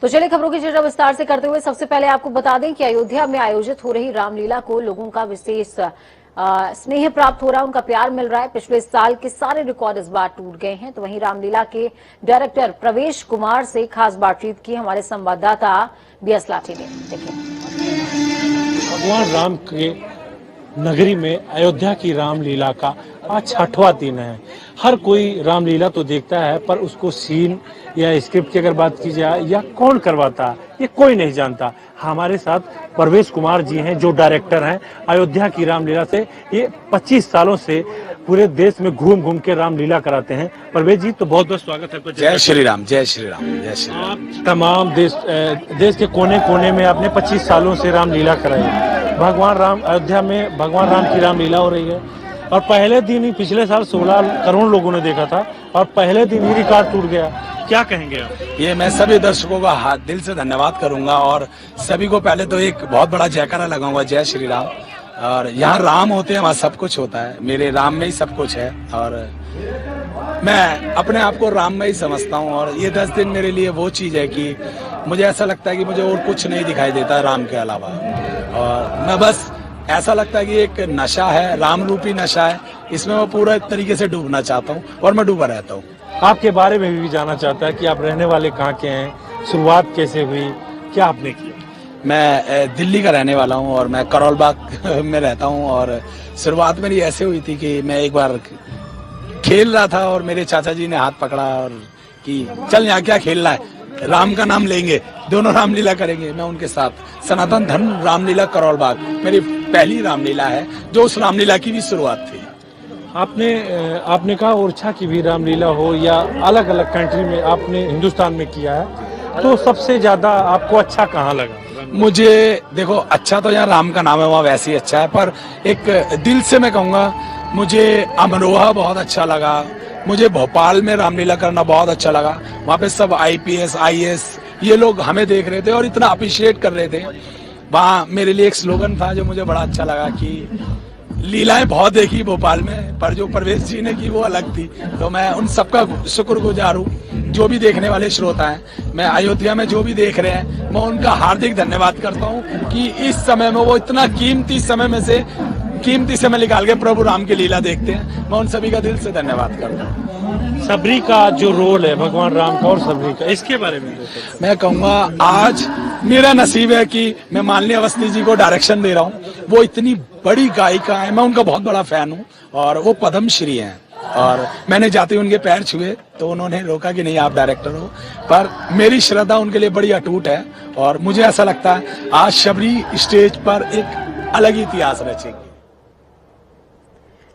तो चलिए खबरों की चर्चा विस्तार से करते हुए सबसे पहले आपको बता दें कि अयोध्या में आयोजित हो रही रामलीला को लोगों का विशेष स्नेह प्राप्त हो रहा है, उनका प्यार मिल रहा है। पिछले साल के सारे रिकॉर्ड इस बार टूट गए हैं। तो वहीं रामलीला के डायरेक्टर प्रवेश कुमार से खास बातचीत की हमारे संवाददाता बीएस लाठी ने। देखिए, भगवान राम के नगरी में अयोध्या की रामलीला का आज 6वां दिन है। हर कोई रामलीला तो देखता है, पर उसको सीन या स्क्रिप्ट की अगर बात की जाए या कौन करवाता है, ये कोई नहीं जानता। हमारे साथ प्रवेश कुमार जी हैं, जो डायरेक्टर हैं अयोध्या की रामलीला से। ये 25 सालों से पूरे देश में घूम घूम के रामलीला कराते हैं। प्रवेश जी, तो बहुत बहुत स्वागत है। जय श्री राम, जय श्री राम, जय श्री राम। आप तमाम देश के कोने कोने में आपने 25 सालों से रामलीला कराई है। भगवान राम अयोध्या में भगवान राम की रामलीला हो रही है और पहले दिन ही पिछले साल 16 करोड़ लोगों ने देखा था और पहले दिन ही रिकॉर्ड टूट गया। क्या कहेंगे आप? ये मैं सभी दर्शकों का हाथ दिल से धन्यवाद करूंगा और सभी को पहले तो एक बहुत बड़ा जयकारा लगाऊंगा, जय श्री राम। और यहाँ राम होते हैं, वहाँ सब कुछ होता है। मेरे राम में ही सब कुछ है और मैं अपने आप को राम में ही समझता हूँ। और ये 10 दिन मेरे लिए वो चीज है कि मुझे ऐसा लगता है कि मुझे और कुछ नहीं दिखाई देता राम के अलावा। और मैं बस ऐसा लगता है कि एक नशा है, राम रूपी नशा है, इसमें मैं पूरा तरीके से डूबना चाहता हूँ और मैं डूबा रहता हूँ। आपके बारे में भी जानना चाहता है कि आप रहने वाले कहाँ के हैं, शुरुआत कैसे हुई, क्या आपने किया? मैं दिल्ली का रहने वाला हूँ और मैं करोल बाग में रहता हूँ। और शुरुआत मेरी ऐसे हुई थी कि मैं एक बार खेल रहा था और मेरे चाचा जी ने हाथ पकड़ा और कि चल यहाँ क्या खेलना है, राम का नाम लेंगे, दोनों रामलीला करेंगे। मैं उनके साथ सनातन धर्म रामलीला करोल बाग मेरी पहली रामलीला है, जो उस रामलीला की भी शुरुआत थी। आपने कहा ओरछा की भी रामलीला हो या अलग अलग कंट्री में आपने हिंदुस्तान में किया है, तो सबसे ज्यादा आपको अच्छा कहाँ लगा? मुझे देखो, अच्छा तो यहाँ राम का नाम है, वहाँ वैसे ही अच्छा है, पर एक दिल से मैं कहूँगा मुझे अमरोहा बहुत अच्छा लगा। मुझे भोपाल में रामलीला करना बहुत अच्छा लगा। वहाँ पे सब IPS IAS ये लोग हमें देख रहे थे और इतना अप्रिशिएट कर रहे थे। वहाँ मेरे लिए एक स्लोगन था जो मुझे बड़ा अच्छा लगा कि लीलाएं बहुत देखी भोपाल में, पर जो प्रवेश जी ने की वो अलग थी। तो मैं उन सबका शुक्रगुजार हूँ, जो भी देखने वाले श्रोता हैं। मैं अयोध्या में जो भी देख रहे हैं, मैं उनका हार्दिक धन्यवाद करता हूँ कि इस समय में वो इतना कीमती समय में से कीमती समय निकाल के प्रभु राम की लीला देखते हैं। मैं उन सभी का दिल से धन्यवाद करता हूँ। सबरी का जो रोल है भगवान राम का और सबरी का, इसके बारे में मैं कहूँगा आज मेरा नसीब है कि मैं मालिनी अवस्थी जी को डायरेक्शन दे रहा हूँ। वो इतनी बड़ी गायिका है, मैं उनका बहुत बड़ा फैन हूँ और वो पद्मश्री हैं। और मैंने जाते ही उनके पैर छुए तो उन्होंने रोका कि नहीं आप डायरेक्टर हो, पर मेरी श्रद्धा उनके लिए बड़ी अटूट है और मुझे ऐसा लगता है आज शबरी स्टेज पर एक अलग ही इतिहास रचेगी।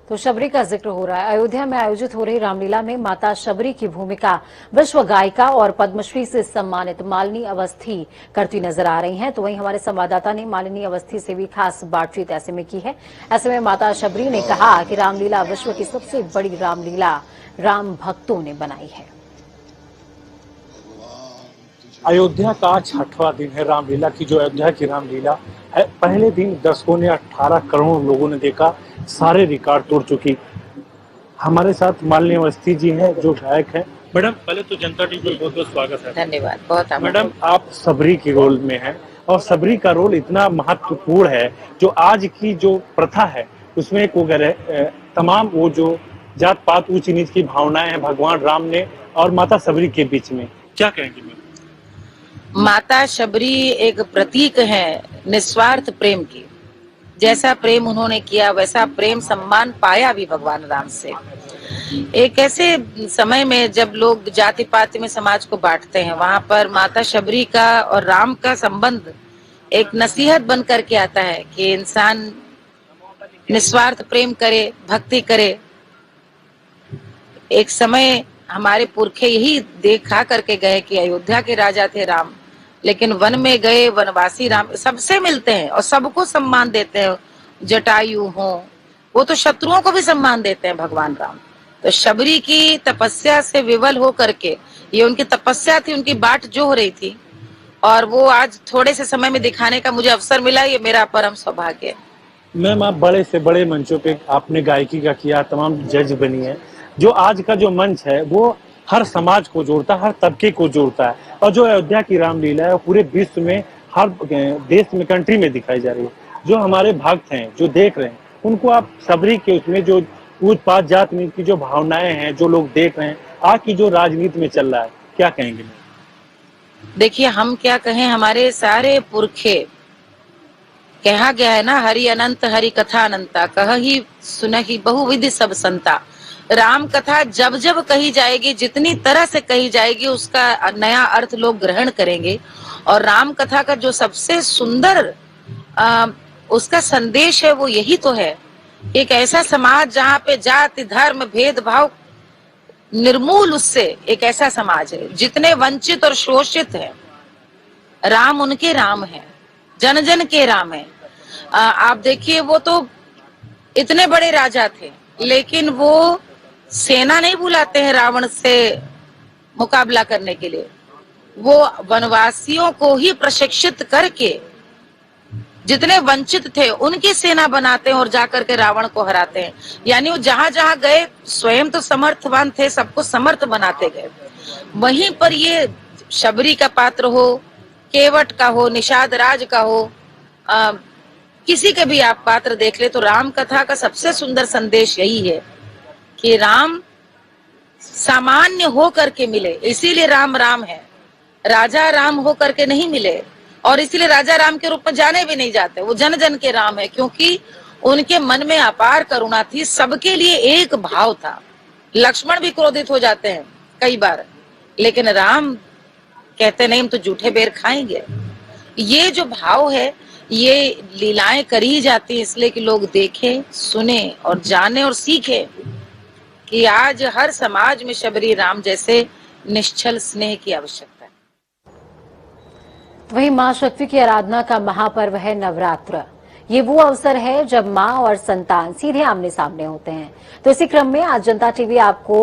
तो शबरी का जिक्र हो रहा है। अयोध्या में आयोजित हो रही रामलीला में माता शबरी की भूमिका विश्व गायिका और पद्मश्री से सम्मानित मालिनी अवस्थी करती नजर आ रही हैं। तो वहीं हमारे संवाददाता ने मालिनी अवस्थी से भी खास बातचीत ऐसे में की है। ऐसे में माता शबरी ने कहा कि रामलीला विश्व की सबसे बड़ी रामलीला राम भक्तों ने बनाई है। अयोध्या का 6वां दिन है रामलीला की, जो अयोध्या की रामलीला है। पहले दिन दर्शकों ने 18 करोड़ लोगों ने देखा, सारे रिकॉर्ड तोड़ चुकी। हमारे साथ मालिनी अवस्थी जी हैं, जो गायक हैं। मैडम, पहले तो जनता टीवी पर बहुत बहुत स्वागत है। धन्यवाद। बहुत मैडम, आप सबरी के रोल में हैं और सबरी का रोल इतना महत्वपूर्ण है, जो आज की जो प्रथा है उसमें एक वो तमाम वो जो जात पात ऊंच नीच की भावनाएं हैं भगवान राम ने और माता सबरी के बीच में, क्या कहेंगे? माता शबरी एक प्रतीक है निस्वार्थ प्रेम की। जैसा प्रेम उन्होंने किया वैसा प्रेम सम्मान पाया भी भगवान राम से। एक ऐसे समय में जब लोग जाति पाति में समाज को बांटते हैं, वहां पर माता शबरी का और राम का संबंध एक नसीहत बन करके आता है कि इंसान निस्वार्थ प्रेम करे, भक्ति करे। एक समय हमारे पुरखे यही देखा करके गए कि अयोध्या के राजा थे राम, लेकिन वन में गए वनवासी राम सबसे मिलते हैं और सबको सम्मान देते हैं। जटायु हो, वो तो शत्रुओं को भी सम्मान देते हैं भगवान राम। तो शबरी की तपस्या से विवल हो करके, ये उनकी तपस्या थी, उनकी बाट जो हो रही थी, और वो आज थोड़े से समय में दिखाने का मुझे अवसर मिला। ये मेरा परम सौभाग्य है। मैम, आप बड़े से बड़े मंचों पे आपने गायकी का किया, तमाम जज बनी है। जो आज का जो मंच है वो हर समाज को जोड़ता है, हर तबके को जोड़ता है। और जो अयोध्या की रामलीला है वो पूरे विश्व में, हर देश में, कंट्री में दिखाई जा रही है। जो हमारे भक्त हैं, जो देख रहे हैं, उनको आप सबरी के उसमें जो पूज पात जात नीति की जो भावनाएं हैं, जो लोग देख रहे हैं, आज की जो राजनीति में चल रहा है, क्या कहेंगे? देखिए, हम क्या कहें, हमारे सारे पुरखे, कहा गया है ना, हरि अनंत हरि कथा अनंता, कही सुनहि बहुविधि सब संता। राम कथा जब जब कही जाएगी, जितनी तरह से कही जाएगी, उसका नया अर्थ लोग ग्रहण करेंगे। और राम कथा का जो सबसे सुंदर आ, उसका संदेश है, वो यही तो है, एक ऐसा समाज जहाँ पे जाति धर्म भेदभाव निर्मूल, उससे एक ऐसा समाज है जितने वंचित और शोषित हैं, राम उनके राम है, जन जन के राम है। आप देखिए, वो तो इतने बड़े राजा थे, लेकिन वो सेना नहीं बुलाते हैं रावण से मुकाबला करने के लिए। वो वनवासियों को ही प्रशिक्षित करके जितने वंचित थे उनकी सेना बनाते हैं और जाकर के रावण को हराते हैं। यानी वो जहां जहां गए, स्वयं तो समर्थवान थे, सबको समर्थ बनाते गए। वहीं पर ये शबरी का पात्र हो, केवट का हो, निषाद राज का हो, किसी के भी आप पात्र देख ले, तो राम कथा का सबसे सुंदर संदेश यही है कि राम सामान्य हो करके मिले, इसीलिए राम राम है। राजा राम हो करके नहीं मिले, और इसीलिए राजा राम के रूप में जाने भी नहीं जाते। वो जन जन के राम है, क्योंकि उनके मन में अपार करुणा थी, सबके लिए एक भाव था। लक्ष्मण भी क्रोधित हो जाते हैं कई बार, लेकिन राम कहते नहीं, हम तो जूठे बेर खाएंगे। ये जो भाव है, ये लीलाएं करी जाती है इसलिए कि लोग देखें, सुने और जाने और सीखें कि आज हर समाज में शबरी राम जैसे निश्चल स्नेह की आवश्यकता है। वहीं मां शक्ति की आराधना का महापर्व है नवरात्र। ये वो अवसर है जब मां और संतान सीधे आमने सामने होते हैं। तो इसी क्रम में आज जनता टीवी आपको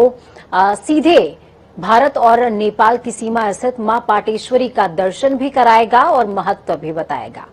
सीधे भारत और नेपाल की सीमा स्थित मां पाटेश्वरी का दर्शन भी कराएगा और महत्व भी बताएगा।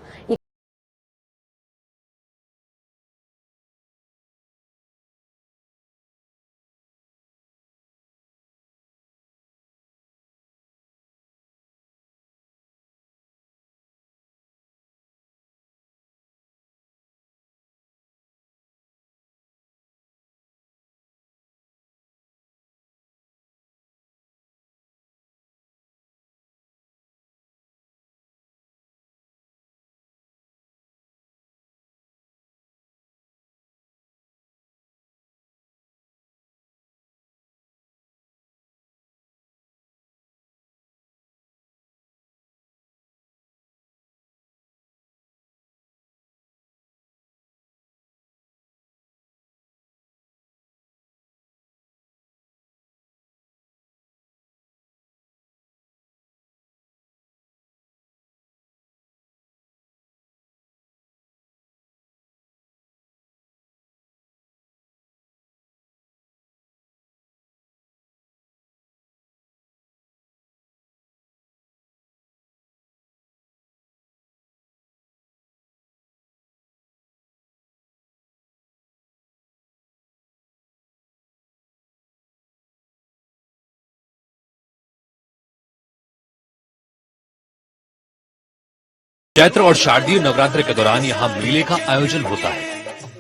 चैत्र और शारदीय नवरात्र के दौरान यहाँ मेले का आयोजन होता है।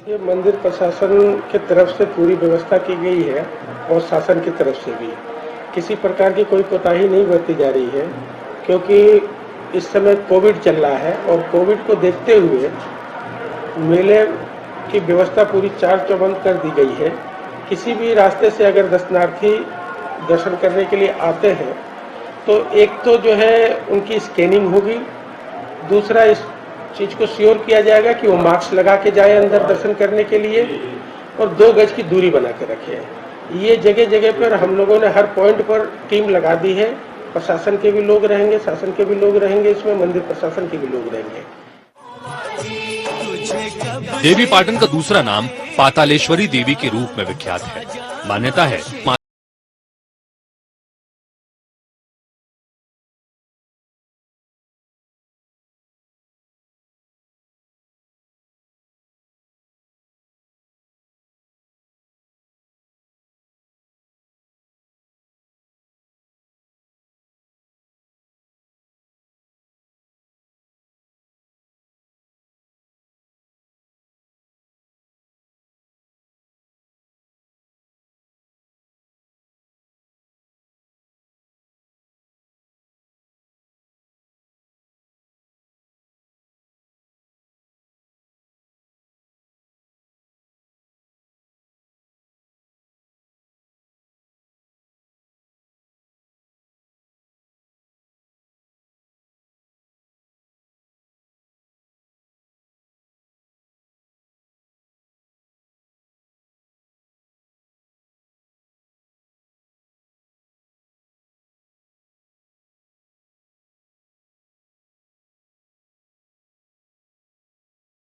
ये मंदिर प्रशासन की तरफ से पूरी व्यवस्था की गई है और शासन की तरफ से भी किसी प्रकार की कोई कोताही नहीं बरती जा रही है, क्योंकि इस समय कोविड चल रहा है और कोविड को देखते हुए मेले की व्यवस्था पूरी चार चौबंद कर दी गई है। किसी भी रास्ते से अगर दर्शनार्थी दर्शन करने के लिए आते हैं तो एक तो जो है उनकी स्कैनिंग होगी, दूसरा इस चीज को श्योर किया जाएगा कि वो मास्क लगा के जाए अंदर दर्शन करने के लिए, और 2 गज की दूरी बना के रखें। ये जगह जगह पर हम लोगों ने हर पॉइंट पर टीम लगा दी है। प्रशासन के भी लोग रहेंगे, शासन के भी लोग रहेंगे, इसमें मंदिर प्रशासन के भी लोग रहेंगे। देवी पाटन का दूसरा नाम पातालेश्वरी देवी के रूप में विख्यात है। मान्यता है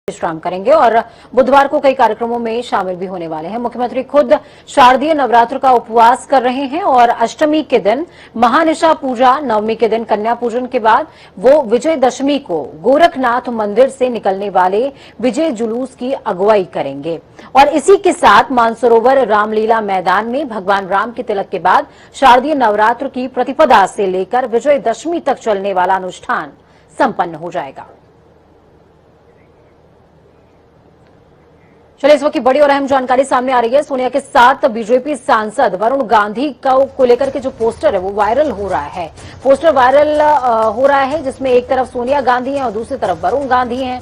विश्राम करेंगे और बुधवार को कई कार्यक्रमों में शामिल भी होने वाले हैं। मुख्यमंत्री खुद शारदीय नवरात्र का उपवास कर रहे हैं और अष्टमी के दिन महानिशा पूजा, नवमी के दिन कन्या पूजन के बाद वो विजयदशमी को गोरखनाथ मंदिर से निकलने वाले विजय जुलूस की अगुवाई करेंगे और इसी के साथ मानसरोवर रामलीला मैदान में भगवान राम के तिलक के बाद शारदीय नवरात्र की प्रतिपदा से लेकर विजयदशमी तक चलने वाला अनुष्ठान संपन्न हो जाएगा। चलिए, इस वक्त की बड़ी और अहम जानकारी सामने आ रही है। सोनिया के साथ बीजेपी सांसद वरुण गांधी को लेकर के जो पोस्टर है वो वायरल हो रहा है। पोस्टर वायरल हो रहा है जिसमें एक तरफ सोनिया गांधी है और दूसरी तरफ वरुण गांधी हैं।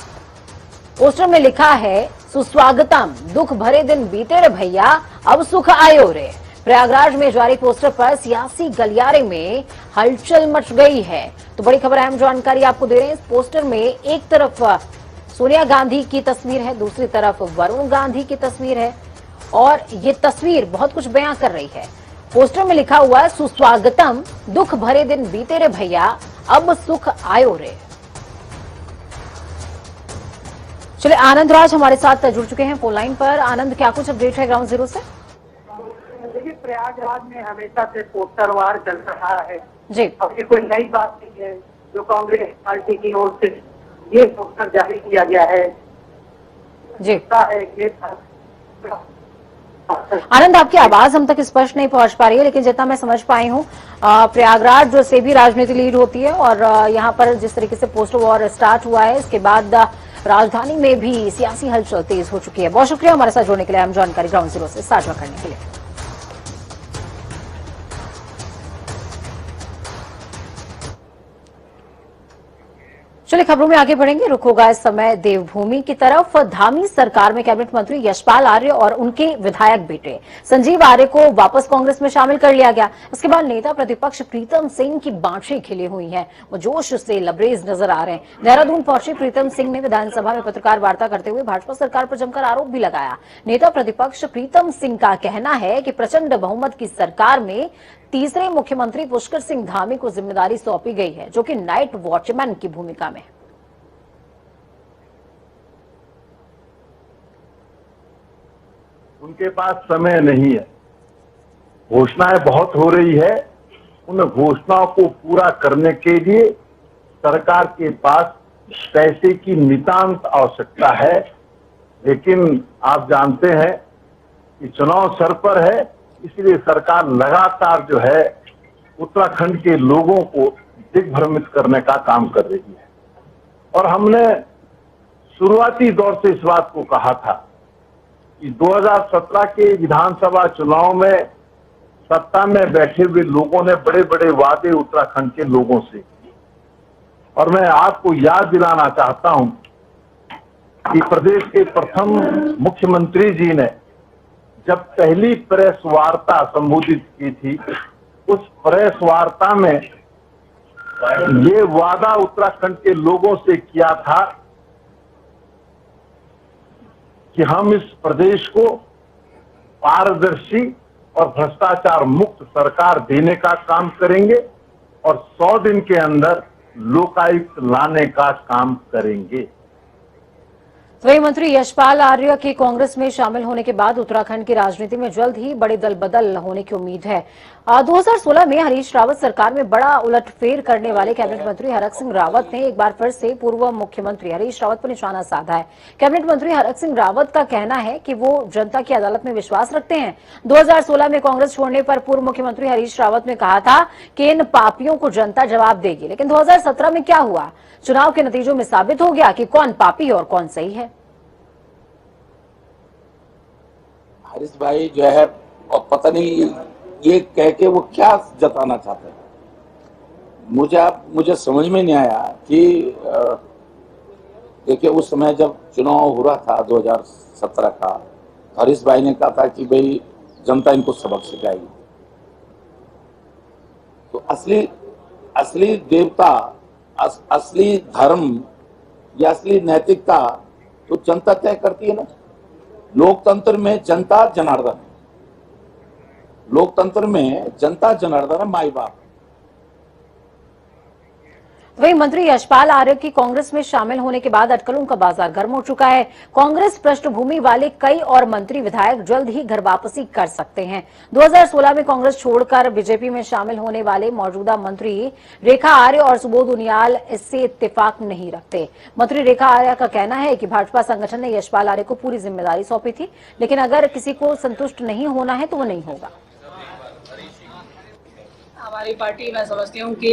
पोस्टर में लिखा है, सुस्वागतम, दुख भरे दिन बीते रे भैया, अब सुख आयो रे। प्रयागराज में जारी पोस्टर पर सियासी गलियारे में हलचल मच गई है। तो बड़ी खबर, अहम जानकारी आपको दे रहे हैं। इस पोस्टर में एक तरफ सोनिया गांधी की तस्वीर है, दूसरी तरफ वरुण गांधी की तस्वीर है और ये तस्वीर बहुत कुछ बयां कर रही है। पोस्टर में लिखा हुआ है, सुस्वागतम, दुख भरे दिन बीते रे भैया, अब सुख आयो रे। चलिए, आनंद राज हमारे साथ जुड़ चुके हैं फोन लाइन पर। आनंद, क्या कुछ अपडेट है ग्राउंड जीरो से? देखिए, प्रयागराज में हमेशा से पोस्टर वार चल रहा है जी। अब ये कोई नई बात नहीं है। जो कांग्रेस पार्टी की ओर से ये पोस्टर जारी किया गया है जी। ये आनंद, आपकी आवाज हम तक स्पष्ट नहीं पहुंच पा रही है, लेकिन जितना मैं समझ पाई हूँ प्रयागराज जो से भी राजनीति लीड होती है और यहाँ पर जिस तरीके से पोस्टर वॉर स्टार्ट हुआ है, इसके बाद राजधानी में भी सियासी हलचल तेज हो चुकी है। बहुत शुक्रिया हमारे साथ जुड़ने के लिए, हम जानकारी ग्राउंड जीरो से साझा करने के लिए। चलिए, खबरों में आगे बढ़ेंगे। रुक होगा इस समय देवभूमि की तरफ। धामी सरकार में कैबिनेट मंत्री यशपाल आर्य और उनके विधायक बेटे संजीव आर्य को वापस कांग्रेस में शामिल कर लिया गया। इसके बाद नेता प्रतिपक्ष प्रीतम सिंह की बाँछें खिली हुई हैं, वो जोश से लबरेज नजर आ रहे हैं। देहरादून पहुंचे प्रीतम सिंह ने विधानसभा में पत्रकार वार्ता करते हुए भाजपा सरकार पर जमकर आरोप भी लगाया। नेता प्रतिपक्ष प्रीतम सिंह का कहना है कि प्रचंड बहुमत की सरकार में तीसरे मुख्यमंत्री पुष्कर सिंह धामी को जिम्मेदारी सौंपी गई है, जो कि नाइट वॉचमैन की भूमिका में। उनके पास समय नहीं है, घोषणाएं बहुत हो रही है। उन घोषणाओं को पूरा करने के लिए सरकार के पास पैसे की नितांत आवश्यकता है, लेकिन आप जानते हैं कि चुनाव सर पर है, इसलिए सरकार लगातार जो है उत्तराखंड के लोगों को दिग्भ्रमित करने का काम कर रही है। और हमने शुरुआती दौर से इस बात को कहा था कि 2017 के विधानसभा चुनाव में सत्ता में बैठे हुए लोगों ने बड़े बड़े वादे उत्तराखंड के लोगों से किए। और मैं आपको याद दिलाना चाहता हूं कि प्रदेश के प्रथम मुख्यमंत्री जी ने जब पहली प्रेस वार्ता संबोधित की थी, उस प्रेस वार्ता में ये वादा उत्तराखंड के लोगों से किया था कि हम इस प्रदेश को पारदर्शी और भ्रष्टाचार मुक्त सरकार देने का काम करेंगे और 100 दिन के अंदर लोकायुक्त लाने का काम करेंगे। वही मंत्री यशपाल आर्य के कांग्रेस में शामिल होने के बाद उत्तराखंड की राजनीति में जल्द ही बड़े दल बदल होने की उम्मीद है। 2016 में हरीश रावत सरकार में बड़ा उलटफेर करने वाले कैबिनेट मंत्री हरक सिंह रावत ने एक बार फिर से पूर्व मुख्यमंत्री हरीश रावत पर निशाना साधा है। कैबिनेट मंत्री हरक सिंह रावत का कहना है कि वो जनता की अदालत में विश्वास रखते हैं। 2016 में कांग्रेस छोड़ने पर पूर्व मुख्यमंत्री हरीश रावत ने कहा था कि इन पापियों को जनता जवाब देगी, लेकिन 2017 में क्या हुआ? चुनाव के नतीजों में साबित हो गया कि कौन पापी और कौन सही है। हरीश भाई जो है, और पता नहीं ये कह के वो क्या जताना चाहते हैं, मुझे समझ में नहीं आया कि देखिए उस समय जब चुनाव हो रहा था 2017 का, हरीश भाई ने कहा था कि भाई जनता इनको सबक सिखाएगी। तो असली देवता, असली धर्म या असली नैतिकता तो जनता तय करती है ना। लोकतंत्र में जनता जनार्दन, लोकतंत्र में जनता जनार्दन माई बाप। वहीं मंत्री यशपाल आर्य की कांग्रेस में शामिल होने के बाद अटकलों का बाजार गर्म हो चुका है। कांग्रेस पृष्ठभूमि वाले कई और मंत्री विधायक जल्द ही घर वापसी कर सकते हैं। 2016 में कांग्रेस छोड़कर बीजेपी में शामिल होने वाले मौजूदा मंत्री रेखा आर्य और सुबोध उनियाल इससे इत्तेफाक नहीं रखते। मंत्री रेखा आर्य का कहना है कि भाजपा संगठन ने यशपाल आर्य को पूरी जिम्मेदारी सौंपी थी, लेकिन अगर किसी को संतुष्ट नहीं होना है तो वो नहीं होगा। हमारी पार्टी, मैं समझती हूँ कि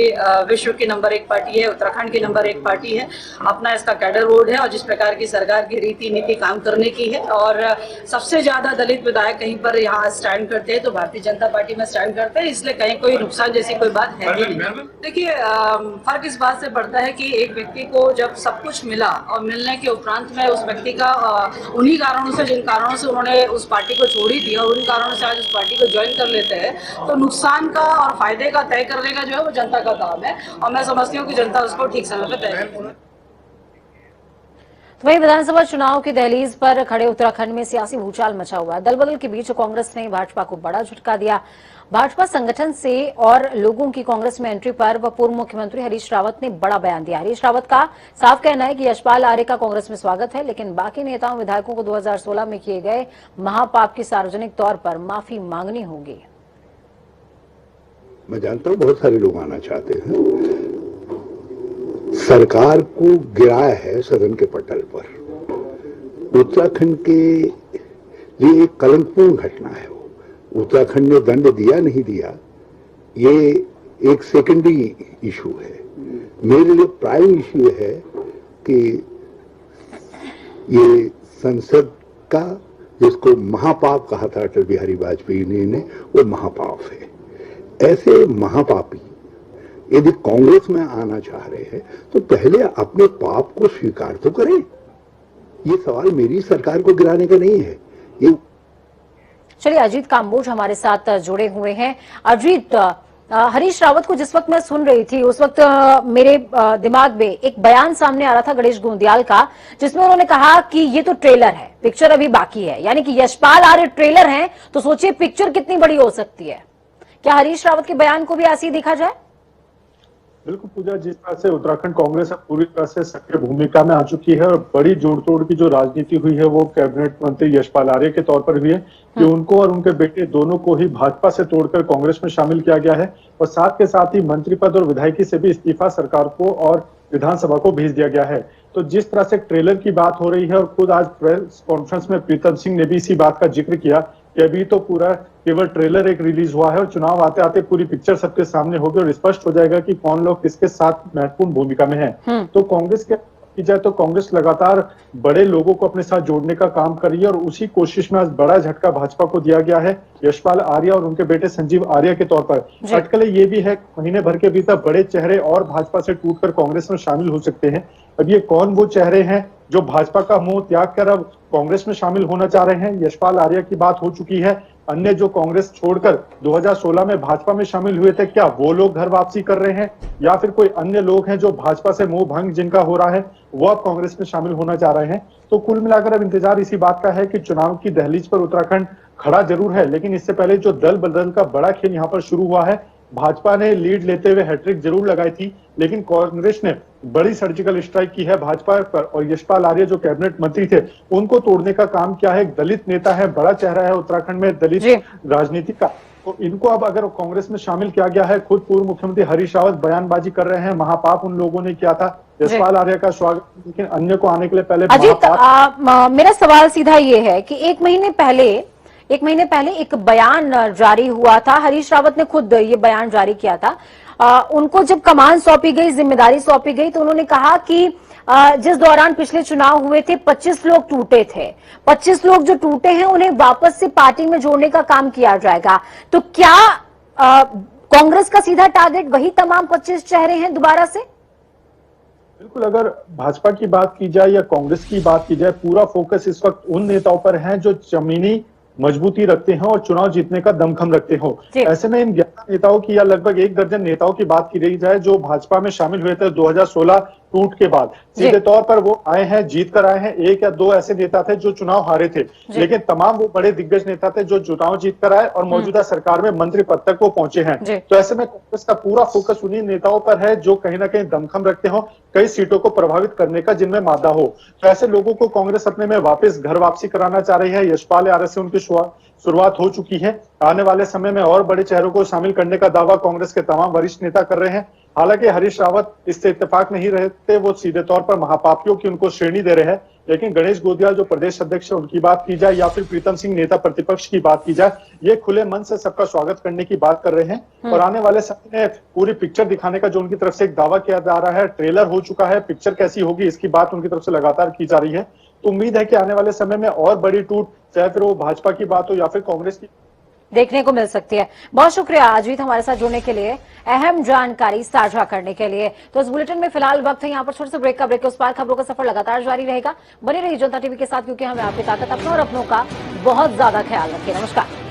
विश्व की नंबर 1 पार्टी है, उत्तराखंड की नंबर 1 पार्टी है। अपना इसका कैडर बोर्ड है और जिस प्रकार की सरकार की रीति नीति काम करने की है और सबसे ज्यादा दलित विधायक कहीं पर यहाँ स्टैंड करते हैं तो भारतीय जनता पार्टी में स्टैंड करते हैं, इसलिए कहीं कोई नुकसान जैसी कोई बात है ही नहीं। देखिए, फर्क इस बात से पड़ता है कि एक व्यक्ति को जब सब कुछ मिला और मिलने के उपरांत में उस व्यक्ति का उन्हीं कारणों से, जिन कारणों से उन्होंने उस पार्टी को छोड़ी थी और उन कारणों से आज उस पार्टी को ज्वाइन कर लेते हैं, तो नुकसान का और फायदे का तय करने का जो है वो जनता का काम है और मैं समझती हूँ कि जनता उसको ठीक समय पे तय करेगी। वहीं विधानसभा चुनाव की दहलीज पर खड़े उत्तराखंड में सियासी भूचाल मचा हुआ है। दल बदल के बीच कांग्रेस ने भाजपा को बड़ा झटका दिया। भाजपा संगठन से और लोगों की कांग्रेस में एंट्री पर पूर्व मुख्यमंत्री हरीश रावत ने बड़ा बयान दिया। हरीश रावत का साफ कहना है कि यशपाल आर्य का कांग्रेस में स्वागत है, लेकिन बाकी नेताओं विधायकों को 2016 में किए गए महापाप की सार्वजनिक तौर पर माफी मांगनी होगी। मैं जानता हूं बहुत सारे लोग आना चाहते हैं। सरकार को गिराया है सदन के पटल पर। उत्तराखंड के लिए एक कलंकपूर्ण घटना है। उत्तराखंड ने दंड दिया नहीं दिया, ये एक सेकेंडरी इशू है। मेरे लिए प्राइम इशू है कि ये संसद का, जिसको महापाप कहा था अटल बिहारी वाजपेयी ने, वो महापाप है। ऐसे महापापी यदि कांग्रेस में आना चाह रहे हैं तो पहले अपने पाप को स्वीकार तो करें। ये सवाल मेरी सरकार को गिराने का नहीं है। ये चलिए, अजीत काम्बोज हमारे साथ जुड़े हुए हैं। अजीत, हरीश रावत को जिस वक्त मैं सुन रही थी उस वक्त मेरे दिमाग में एक बयान सामने आ रहा था गणेश गोंदियाल का, जिसमें उन्होंने कहा कि ये तो ट्रेलर है, पिक्चर अभी बाकी है। यानी कि यशपाल आर्य ट्रेलर हैं, तो सोचिए पिक्चर कितनी बड़ी हो सकती है। क्या हरीश रावत के बयान को भी ऐसे ही देखा जाए? बिल्कुल पूजा, जिस तरह से उत्तराखंड कांग्रेस पूरी तरह से सक्रिय भूमिका में आ चुकी है और बड़ी जोड़ तोड़ की जो राजनीति हुई है वो कैबिनेट मंत्री यशपाल आर्य के तौर पर हुई है कि उनको और उनके बेटे दोनों को ही भाजपा से तोड़कर कांग्रेस में शामिल किया गया है और साथ के साथ ही मंत्री पद और विधायकी से भी इस्तीफा सरकार को और विधानसभा को भेज दिया गया है। तो जिस तरह से ट्रेलर की बात हो रही है और खुद आज प्रेस कॉन्फ्रेंस में प्रीतम सिंह ने भी इसी बात का जिक्र किया कि अभी तो पूरा केवल ट्रेलर एक रिलीज हुआ है और चुनाव आते आते पूरी पिक्चर सबके सामने होगी और स्पष्ट हो जाएगा कि कौन लोग किसके साथ महत्वपूर्ण भूमिका में है। तो कांग्रेस के की जाए तो कांग्रेस लगातार बड़े लोगों को अपने साथ जोड़ने का काम कर रही है और उसी कोशिश में आज बड़ा झटका भाजपा को दिया गया है यशपाल आर्य और उनके बेटे संजीव आर्य के तौर पर। अटकलें ये भी है महीने भर के भीतर बड़े चेहरे और भाजपा से टूटकर कांग्रेस में शामिल हो सकते हैं। अब ये कौन वो चेहरे हैं जो भाजपा का मुंह त्याग कर अब कांग्रेस में शामिल होना चाह रहे हैं? यशपाल आर्य की बात हो चुकी है। अन्य जो कांग्रेस छोड़कर 2016 में भाजपा में शामिल हुए थे, क्या वो लोग घर वापसी कर रहे हैं या फिर कोई अन्य लोग हैं जो भाजपा से मोह भंग जिनका हो रहा है वो अब कांग्रेस में शामिल होना चाह रहे हैं? तो कुल मिलाकर अब इंतजार इसी बात का है कि चुनाव की दहलीज पर उत्तराखंड खड़ा जरूर है, लेकिन इससे पहले जो दल बदल का बड़ा खेल यहाँ पर शुरू हुआ है। भाजपा ने लीड लेते हुए हैट्रिक जरूर लगाई थी, लेकिन कांग्रेस ने बड़ी सर्जिकल स्ट्राइक की है भाजपा पर और यशपाल आर्य जो कैबिनेट मंत्री थे उनको तोड़ने का काम किया है। एक दलित नेता है, बड़ा चेहरा है उत्तराखंड में दलित राजनीति का, तो इनको अब अगर कांग्रेस में शामिल किया गया है। खुद पूर्व मुख्यमंत्री हरीश रावत बयानबाजी कर रहे हैं, महापाप उन लोगों ने किया था। यशपाल आर्य का स्वागत, लेकिन अन्य को आने के लिए पहले मेरा सवाल सीधा ये है कि एक महीने पहले एक बयान जारी हुआ था, हरीश रावत ने खुद ये बयान जारी किया था। उनको जब कमान सौंपी गई, जिम्मेदारी सौंपी गई, तो उन्होंने कहा कि जिस दौरान पिछले चुनाव हुए थे 25 लोग टूटे थे, 25 लोग जो टूटे हैं उन्हें वापस से पार्टी में जोड़ने का काम किया जाएगा। तो क्या कांग्रेस का सीधा टारगेट वही तमाम 25 चेहरे हैं दोबारा से? बिल्कुल, अगर भाजपा की बात की जाए या कांग्रेस की बात की जाए, पूरा फोकस इस वक्त उन नेताओं पर है जो जमीनी मजबूती रखते हैं और चुनाव जीतने का दमखम रखते हो। ऐसे में इन 11 नेताओं की या लगभग 1 दर्जन नेताओं की बात की रही जाए जो भाजपा में शामिल हुए थे 2016 टूट के बाद सीधे तौर पर वो आए हैं, जीत कर आए हैं। 1 या 2 ऐसे नेता थे जो चुनाव हारे थे, लेकिन तमाम वो बड़े दिग्गज नेता थे जो चुनाव जीत कर आए और मौजूदा सरकार में मंत्री पद तक वो पहुंचे हैं। तो ऐसे में कांग्रेस का पूरा फोकस उन्हीं नेताओं पर है जो कहीं ना कहीं दमखम रखते हो, कई सीटों को प्रभावित करने का जिनमें मादा हो। तो ऐसे लोगों को कांग्रेस अपने में वापस घर वापसी कराना चाह रही है। यशपाल यादव से उनकी शुरुआत हो चुकी है। आने वाले समय में और बड़े चेहरों को शामिल करने का दावा कांग्रेस के तमाम वरिष्ठ नेता कर रहे हैं। हालांकि हरीश रावत इससे इत्तेफाक नहीं रहते, वो सीधे तौर पर महापापियों की उनको श्रेणी दे रहे हैं। लेकिन गणेश गोदियाल जो प्रदेश अध्यक्ष है उनकी बात की जाए या फिर प्रीतम सिंह नेता प्रतिपक्ष की बात की जाए, ये खुले मन से सबका स्वागत करने की बात कर रहे हैं। और आने वाले समय में पूरी पिक्चर दिखाने का जो उनकी तरफ से एक दावा किया जा रहा है, ट्रेलर हो चुका है, पिक्चर कैसी होगी इसकी बात उनकी तरफ से लगातार की जा रही है। तो उम्मीद है कि आने वाले समय में और बड़ी टूट, चाहे फिर वो भाजपा की बात हो या फिर कांग्रेस की, देखने को मिल सकती है। बहुत शुक्रिया अजीत हमारे साथ जुड़ने के लिए, अहम जानकारी साझा करने के लिए। तो इस बुलेटिन में फिलहाल वक्त है यहाँ पर छोटे से ब्रेक का। ब्रेक के उस पार खबरों का सफर लगातार जारी रहेगा। बने रहिए जनता टीवी के साथ, क्योंकि हमें आपकी ताकत, अपनों और अपनों का बहुत ज्यादा ख्याल रखें। नमस्कार।